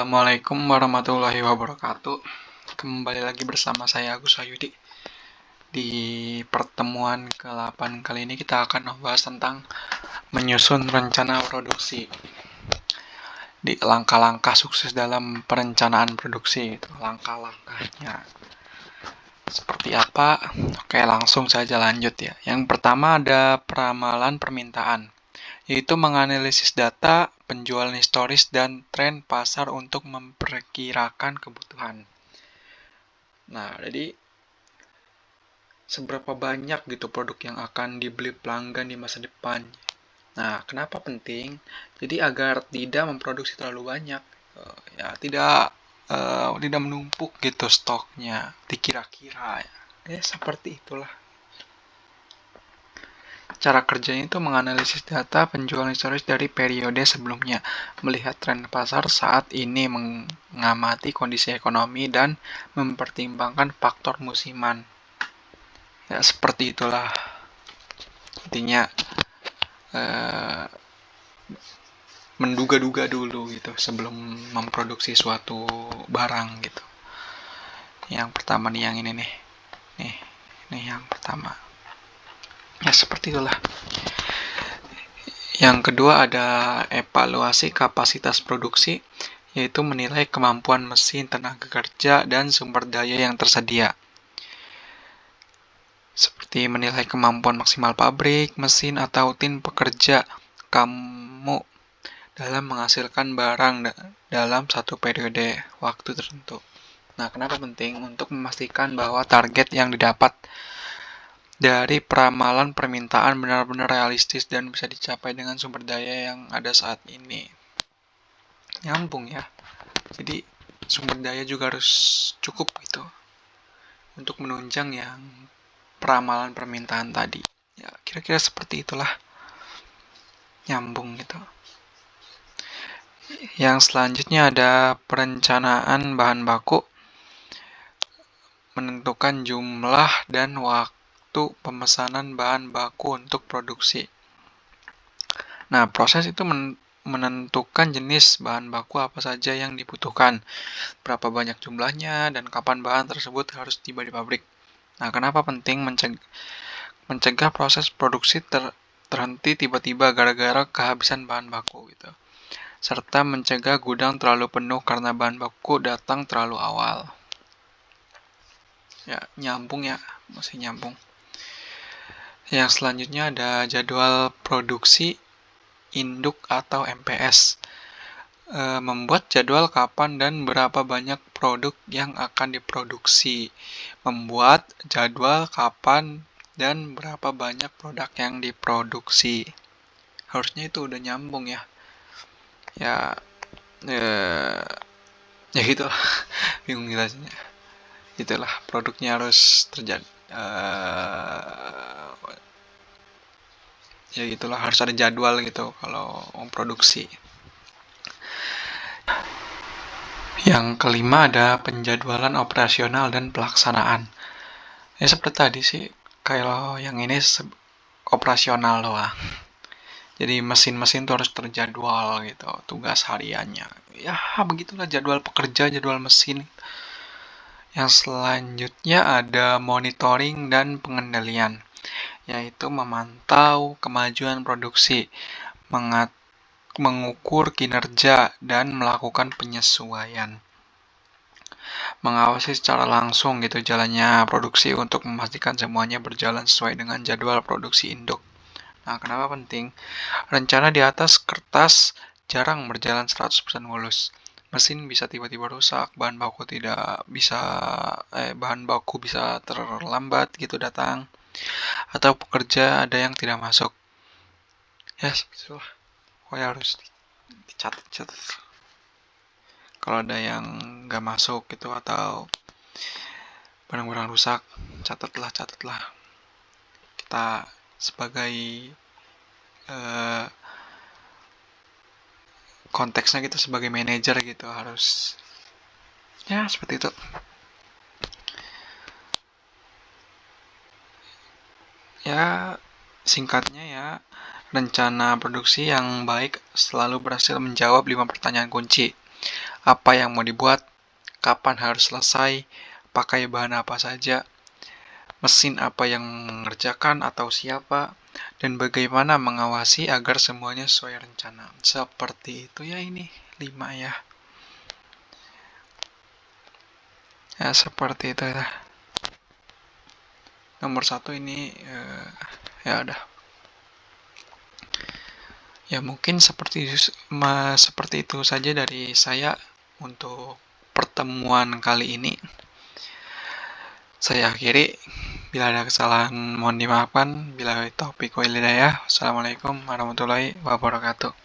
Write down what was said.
Assalamualaikum warahmatullahi wabarakatuh. Kembali lagi bersama saya Agus Ayudi. Di pertemuan ke-8 kali ini kita akan membahas tentang menyusun rencana produksi. Di langkah-langkah sukses dalam perencanaan produksi, itu langkah-langkahnya seperti apa? Oke, langsung saja lanjut ya. Yang pertama ada peramalan permintaan, yaitu menganalisis data, penjualan historis, dan tren pasar untuk memperkirakan kebutuhan. Nah, jadi seberapa banyak gitu produk yang akan dibeli pelanggan di masa depan. Nah, kenapa penting? Jadi agar tidak memproduksi terlalu banyak, tidak menumpuk gitu stoknya, dikira-kira ya. Seperti itulah. Cara kerjanya itu menganalisis data penjualan historis dari periode sebelumnya, melihat tren pasar saat ini, mengamati kondisi ekonomi, dan mempertimbangkan faktor musiman. Ya, seperti itulah. Intinya, menduga-duga dulu gitu sebelum memproduksi suatu barang gitu. Yang pertama nih, yang ini nih. Nih yang pertama. Ya, seperti itulah. Yang kedua ada evaluasi kapasitas produksi, yaitu menilai kemampuan mesin, tenaga kerja, dan sumber daya yang tersedia. Seperti menilai kemampuan maksimal pabrik, mesin, atau tim pekerja kamu dalam menghasilkan barang dalam satu periode waktu tertentu. Nah, kenapa penting? Untuk memastikan bahwa target yang didapat dari peramalan permintaan benar-benar realistis dan bisa dicapai dengan sumber daya yang ada saat ini. Nyambung ya. Jadi sumber daya juga harus cukup gitu untuk menunjang yang peramalan permintaan tadi. Ya, kira-kira seperti itulah. Nyambung gitu. Yang selanjutnya ada perencanaan bahan baku, menentukan jumlah dan waktu pemesanan bahan baku untuk produksi. Nah, proses itu menentukan jenis bahan baku apa saja yang dibutuhkan, berapa banyak jumlahnya, dan kapan bahan tersebut harus tiba di pabrik. Nah, kenapa penting mencegah proses produksi terhenti tiba-tiba gara-gara kehabisan bahan baku gitu. Serta mencegah gudang terlalu penuh karena bahan baku datang terlalu awal. Ya, nyambung ya, masih nyambung. Yang selanjutnya ada jadwal produksi induk atau MPS. Membuat jadwal kapan dan berapa banyak produk yang akan diproduksi. Membuat jadwal kapan dan berapa banyak produk yang diproduksi. Harusnya itu udah nyambung ya. Ya gitulah. Bingung jelasnya. Itulah, produknya harus terjadi. Ya gitulah, harus ada jadwal gitu kalau mau produksi. Yang kelima ada penjadwalan operasional dan pelaksanaan. Ya seperti tadi sih, kalau yang ini operasional doang. Jadi mesin-mesin itu harus terjadwal gitu, tugas hariannya. Ya begitulah jadwal pekerja, jadwal mesin. Yang selanjutnya ada monitoring dan pengendalian, yaitu memantau kemajuan produksi, mengukur kinerja, dan melakukan penyesuaian. Mengawasi secara langsung gitu jalannya produksi untuk memastikan semuanya berjalan sesuai dengan jadwal produksi induk. Nah, kenapa penting? Rencana di atas kertas jarang berjalan 100% mulus. Mesin bisa tiba-tiba rusak, bahan baku bisa terlambat gitu datang, atau pekerja ada yang tidak masuk. Ya, begitulah. Pokoknya harus dicatat. Kalau ada yang nggak masuk gitu atau barang-barang rusak, catatlah. Kita sebagai konteksnya gitu sebagai manajer gitu harus ya seperti itu. Ya singkatnya ya, rencana produksi yang baik selalu berhasil menjawab 5 pertanyaan kunci. apa yang mau dibuat, kapan harus selesai, pakai bahan apa saja, mesin apa yang mengerjakan atau siapa, dan bagaimana mengawasi agar semuanya sesuai rencana. Seperti itu ya, ini 5 ya. Ya, seperti itu ya. Nomor 1 ini ya udah. Ya mungkin seperti itu saja dari saya untuk pertemuan kali ini. Saya akhiri. Bila ada kesalahan mohon dimaafkan. Bila taufiq wal hidayah. Wassalamualaikum warahmatullahi wabarakatuh.